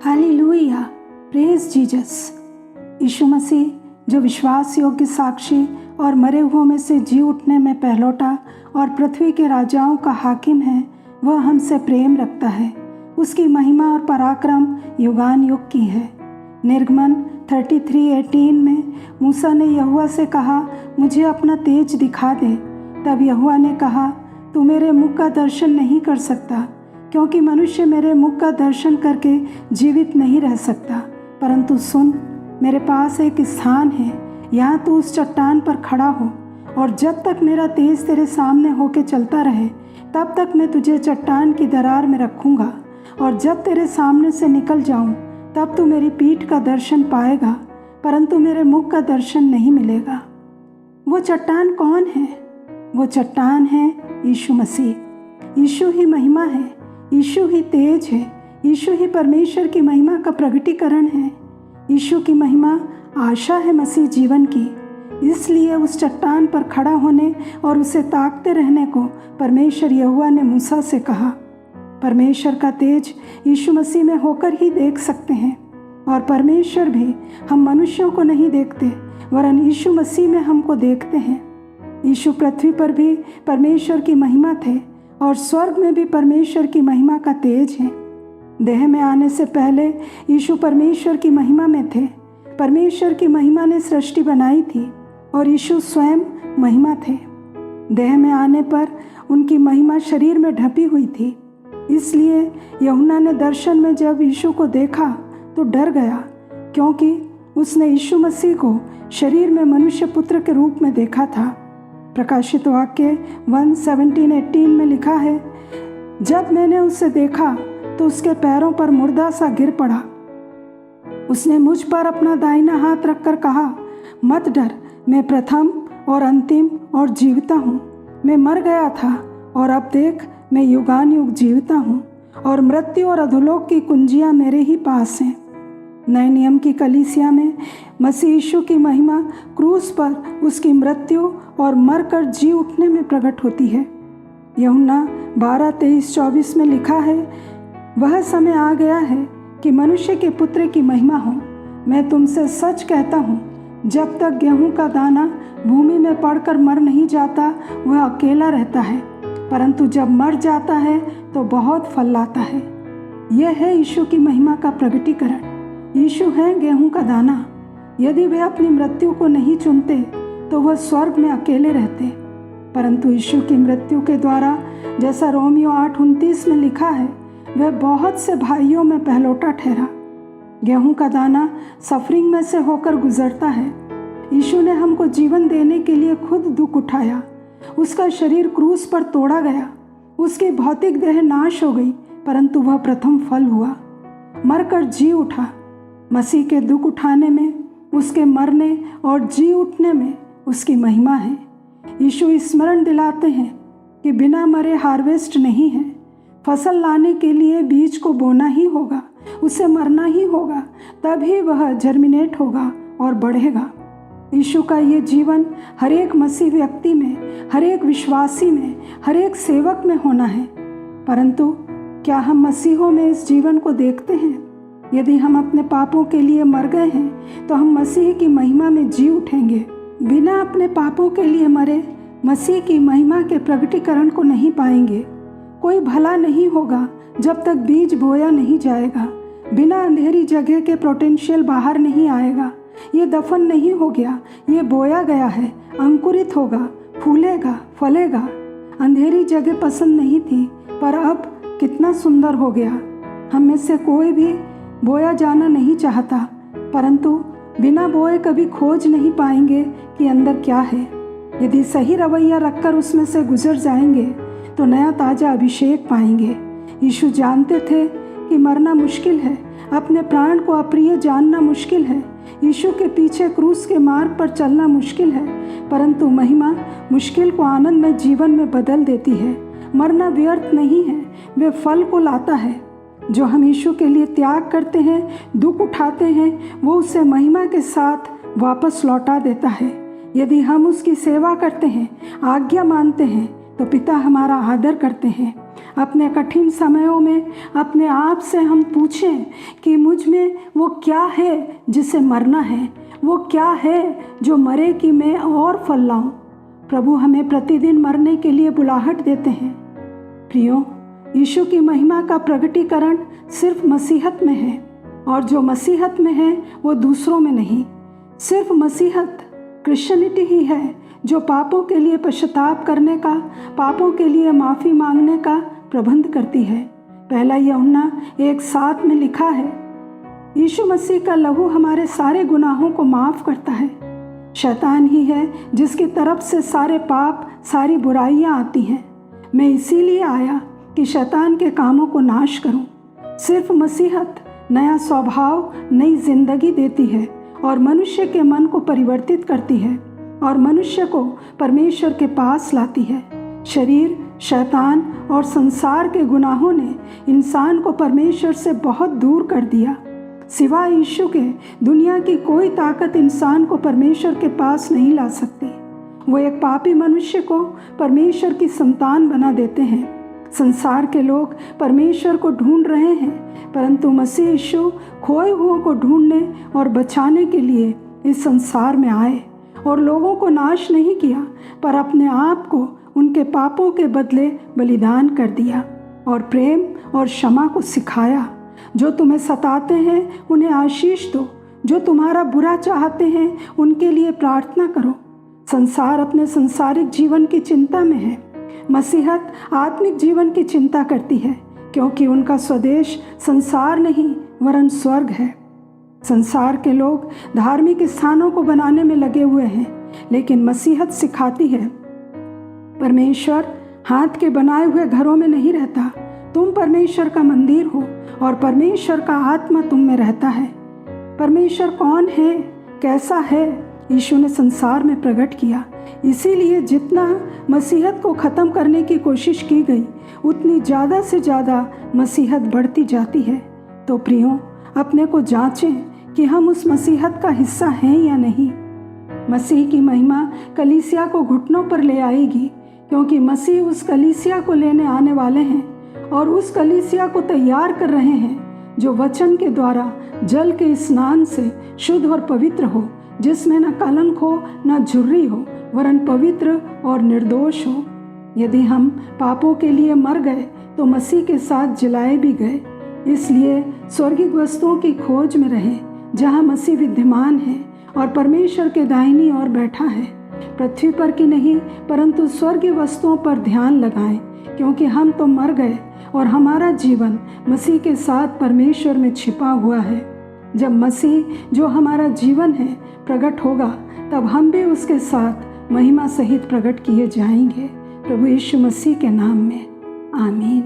Hallelujah, praise Jesus. यीशु मसीह जो विश्वास योग्य साक्षी और मरे हुओं में से जी उठने में पहलौटा और पृथ्वी के राजाओं का हाकिम है, वह हमसे प्रेम रखता है। उसकी महिमा और पराक्रम युगान युग की है। निर्गमन 33:18 में मूसा ने यहोवा से कहा, मुझे अपना तेज दिखा दे। तब यहोवा ने कहा, तू मेरे मुख का दर्शन नहीं कर सकता, क्योंकि मनुष्य मेरे मुख का दर्शन करके जीवित नहीं रह सकता। परंतु सुन, मेरे पास एक स्थान है, यहाँ तू उस चट्टान पर खड़ा हो, और जब तक मेरा तेज तेरे सामने होके चलता रहे, तब तक मैं तुझे चट्टान की दरार में रखूँगा, और जब तेरे सामने से निकल जाऊँ, तब तू मेरी पीठ का दर्शन पाएगा, परंतु मेरे मुख का दर्शन नहीं मिलेगा। वो चट्टान कौन है? वो चट्टान है यीशु मसीह। यीशु ही महिमा है, यीशु ही तेज है, यीशु ही परमेश्वर की महिमा का प्रगटीकरण है। यीशु की महिमा आशा है मसीह जीवन की। इसलिए उस चट्टान पर खड़ा होने और उसे ताकते रहने को परमेश्वर यहोवा ने मूसा से कहा। परमेश्वर का तेज यीशु मसीह में होकर ही देख सकते हैं, और परमेश्वर भी हम मनुष्यों को नहीं देखते, वरन यीशु मसीह में हमको देखते हैं। यीशु पृथ्वी पर भी परमेश्वर की महिमा थे, और स्वर्ग में भी परमेश्वर की महिमा का तेज है। देह में आने से पहले यीशु परमेश्वर की महिमा में थे। परमेश्वर की महिमा ने सृष्टि बनाई थी, और यीशु स्वयं महिमा थे। देह में आने पर उनकी महिमा शरीर में ढपी हुई थी। इसलिए यूहन्ना ने दर्शन में जब यीशु को देखा तो डर गया, क्योंकि उसने यीशु मसीह को शरीर में मनुष्य पुत्र के रूप में देखा था। प्रकाशित वाक्य 1:17-18 में लिखा है, जब मैंने उसे देखा तो उसके पैरों पर मुर्दा सा गिर पड़ा। उसने मुझ पर अपना दाहिना हाथ रखकर कहा, मत डर, मैं प्रथम और अंतिम और जीवता हूँ। मैं मर गया था, और अब देख, मैं युगान युग जीवता हूँ, और मृत्यु और अधोलोक की कुंजियाँ मेरे ही पास हैं। नए नियम की कलीसिया में मसीह यीशु की महिमा क्रूस पर उसकी मृत्यु और मरकर जी उठने में प्रकट होती है। यूहन्ना 12:23-24 में लिखा है, वह समय आ गया है कि मनुष्य के पुत्र की महिमा हो। मैं तुमसे सच कहता हूँ, जब तक गेहूं का दाना भूमि में पड़कर मर नहीं जाता, वह अकेला रहता है, परंतु जब मर जाता है तो बहुत फल लाता है। यह है यीशु की महिमा का प्रगटीकरण। यीशु है गेहूं का दाना। यदि वे अपनी मृत्यु को नहीं चुनते तो वह स्वर्ग में अकेले रहते, परंतु यीशु की मृत्यु के द्वारा, जैसा रोमियो 8:29 में लिखा है, वह बहुत से भाइयों में पहलौटा ठहरा। गेहूं का दाना सफरिंग में से होकर गुजरता है। यीशु ने हमको जीवन देने के लिए खुद दुख उठाया। उसका शरीर क्रूस पर तोड़ा गया। उसकी भौतिक देह नाश हो गई, परंतु वह प्रथम फल हुआ, मरकर जी उठा। मसीह के दुख उठाने में, उसके मरने और जी उठने में उसकी महिमा है। यीशु स्मरण दिलाते हैं कि बिना मरे हार्वेस्ट नहीं है। फसल लाने के लिए बीज को बोना ही होगा, उसे मरना ही होगा, तभी वह जर्मिनेट होगा और बढ़ेगा। यीशु का ये जीवन हर एक मसीह व्यक्ति में, हर एक विश्वासी में, हर एक सेवक में होना है। परंतु क्या हम मसीहों में इस जीवन को देखते हैं? यदि हम अपने पापों के लिए मर गए हैं, तो हम मसीह की महिमा में जी उठेंगे। बिना अपने पापों के लिए मरे मसीह की महिमा के प्रगटीकरण को नहीं पाएंगे। कोई भला नहीं होगा जब तक बीज बोया नहीं जाएगा। बिना अंधेरी जगह के पोटेंशियल बाहर नहीं आएगा। ये दफन नहीं हो गया, ये बोया गया है, अंकुरित होगा, फूलेगा, फलेगा। अंधेरी जगह पसंद नहीं थी, पर अब कितना सुंदर हो गया। हम में से कोई भी बोया जाना नहीं चाहता, परंतु बिना बोए कभी खोज नहीं पाएंगे कि अंदर क्या है। यदि सही रवैया रखकर उसमें से गुजर जाएंगे तो नया ताज़ा अभिषेक पाएंगे। यीशु जानते थे कि मरना मुश्किल है, अपने प्राण को अप्रिय जानना मुश्किल है, यीशु के पीछे क्रूस के मार्ग पर चलना मुश्किल है, परंतु महिमा मुश्किल को आनंद में जीवन में बदल देती है। मरना व्यर्थ नहीं है, वे फल को लाता है। जो हम यीशु के लिए त्याग करते हैं, दुख उठाते हैं, वो उसे महिमा के साथ वापस लौटा देता है। यदि हम उसकी सेवा करते हैं, आज्ञा मानते हैं, तो पिता हमारा आदर करते हैं। अपने कठिन समयों में अपने आप से हम पूछें कि मुझ में वो क्या है जिसे मरना है, वो क्या है जो मरे कि मैं और फल लाऊं। प्रभु हमें प्रतिदिन मरने के लिए बुलाहट देते हैं। प्रियो, यीशु की महिमा का प्रगटीकरण सिर्फ मसीहत में है, और जो मसीहत में है वो दूसरों में नहीं। सिर्फ मसीहत, क्रिश्चियनिटी ही है जो पापों के लिए पश्चाताप करने का, पापों के लिए माफ़ी मांगने का प्रबंध करती है। पहला यूहन्ना 1:7 में लिखा है, यीशु मसीह का लहू हमारे सारे गुनाहों को माफ़ करता है। शैतान ही है जिसकी तरफ से सारे पाप, सारी बुराइयां आती हैं। मैं इसीलिए आया कि शैतान के कामों को नाश करूं। सिर्फ मसीहत नया स्वभाव, नई जिंदगी देती है और मनुष्य के मन को परिवर्तित करती है और मनुष्य को परमेश्वर के पास लाती है। शरीर, शैतान और संसार के गुनाहों ने इंसान को परमेश्वर से बहुत दूर कर दिया। सिवाय यीशु के दुनिया की कोई ताकत इंसान को परमेश्वर के पास नहीं ला सकती। वो एक पापी मनुष्य को परमेश्वर की संतान बना देते हैं। संसार के लोग परमेश्वर को ढूंढ रहे हैं, परंतु मसीह यीशु खोए हुओं को ढूंढने और बचाने के लिए इस संसार में आए और लोगों को नाश नहीं किया, पर अपने आप को उनके पापों के बदले बलिदान कर दिया और प्रेम और क्षमा को सिखाया। जो तुम्हें सताते हैं उन्हें आशीष दो, जो तुम्हारा बुरा चाहते हैं उनके लिए प्रार्थना करो। संसार अपने संसारिक जीवन की चिंता में है, मसीहत आत्मिक जीवन की चिंता करती है, क्योंकि उनका स्वदेश संसार नहीं वरन स्वर्ग है। संसार के लोग धार्मिक स्थानों को बनाने में लगे हुए हैं, लेकिन मसीहत सिखाती है परमेश्वर हाथ के बनाए हुए घरों में नहीं रहता। तुम परमेश्वर का मंदिर हो और परमेश्वर का आत्मा तुम में रहता है। परमेश्वर कौन है, कैसा है, यीशु ने संसार में प्रकट किया। इसीलिए जितना मसीहत को ख़त्म करने की कोशिश की गई, उतनी ज़्यादा से ज़्यादा मसीहत बढ़ती जाती है। तो प्रियो, अपने को जांचें कि हम उस मसीहत का हिस्सा हैं या नहीं। मसीह की महिमा कलीसिया को घुटनों पर ले आएगी, क्योंकि मसीह उस कलीसिया को लेने आने वाले हैं और उस कलीसिया को तैयार कर रहे हैं जो वचन के द्वारा जल के स्नान से शुद्ध और पवित्र हो, जिसमें न कलंक हो न झुर्री हो, वरन पवित्र और निर्दोष हो। यदि हम पापों के लिए मर गए तो मसीह के साथ जलाए भी गए। इसलिए स्वर्गिक वस्तुओं की खोज में रहें, जहाँ मसीह विद्यमान है और परमेश्वर के दाहिनी ओर बैठा है। पृथ्वी पर की नहीं परंतु स्वर्गीय वस्तुओं पर ध्यान लगाएं, क्योंकि हम तो मर गए और हमारा जीवन मसीह के साथ परमेश्वर में छिपा हुआ है। जब मसीह जो हमारा जीवन है प्रकट होगा, तब हम भी उसके साथ महिमा सहित प्रकट किए जाएंगे। प्रभु यीशु मसीह के नाम में आमीन।